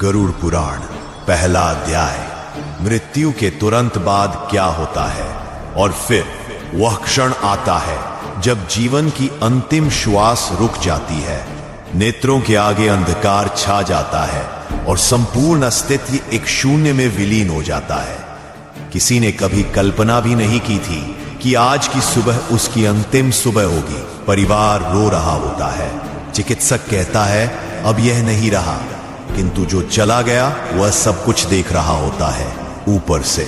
गरुड़ पुराण पहला अध्याय। मृत्यु के तुरंत बाद क्या होता है और फिर वह क्षण आता है जब जीवन की अंतिम श्वास रुक जाती है, नेत्रों के आगे अंधकार छा जाता है और संपूर्ण अस्तित्व एक शून्य में विलीन हो जाता है। किसी ने कभी कल्पना भी नहीं की थी कि आज की सुबह उसकी अंतिम सुबह होगी। परिवार रो रहा होता है, चिकित्सक कहता है अब यह नहीं रहा, किंतु जो चला गया वह सब कुछ देख रहा होता है ऊपर से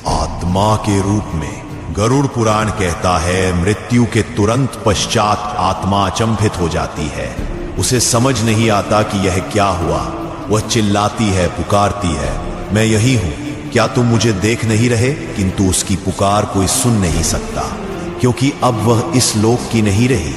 आत्मा के रूप में। गरुड़ पुराण कहता है मृत्यु के तुरंत पश्चात आत्मा अचंभित हो जाती है। उसे समझ नहीं आता कि यह क्या हुआ। वह चिल्लाती है, पुकारती है, मैं यही हूं, क्या तुम मुझे देख नहीं रहे? किंतु उसकी पुकार कोई सुन नहीं सकता, क्योंकि अब वह इस लोक की नहीं रही।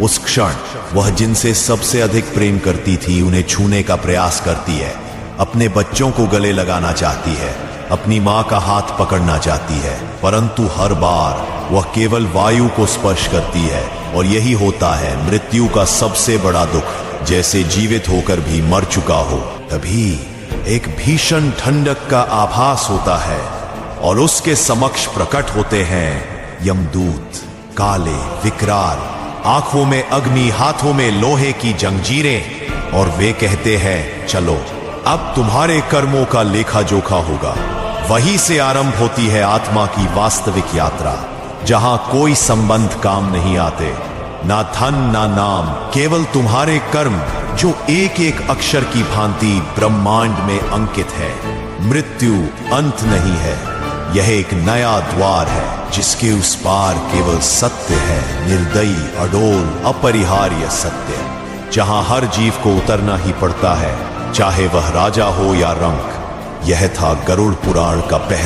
उस क्षण वह जिनसे सबसे अधिक प्रेम करती थी उन्हें छूने का प्रयास करती है, अपने बच्चों को गले लगाना चाहती है, अपनी मां का हाथ पकड़ना चाहती है, परंतु हर बार वह केवल वायु को स्पर्श करती है। और यही होता है मृत्यु का सबसे बड़ा दुख, जैसे जीवित होकर भी मर चुका हो। तभी एक भीषण ठंडक का आभास होता है और उसके समक्ष प्रकट होते हैं यमदूत, काले, विकराल, आंखों में अग्नि, हाथों में लोहे की जंजीरें, और वे कहते हैं चलो अब तुम्हारे कर्मों का लेखा जोखा होगा। वहीं से आरंभ होती है आत्मा की वास्तविक यात्रा, जहां कोई संबंध काम नहीं आते, ना धन ना नाम, केवल तुम्हारे कर्म जो एक एक अक्षर की भांति ब्रह्मांड में अंकित है। मृत्यु अंत नहीं है, यह एक नया द्वार है जिसके उस पार केवल सत्य है, निर्दयी, अडोल, अपरिहार्य सत्य, जहां हर जीव को उतरना ही पड़ता है, चाहे वह राजा हो या रंक। यह था गरुड़ पुराण का पहला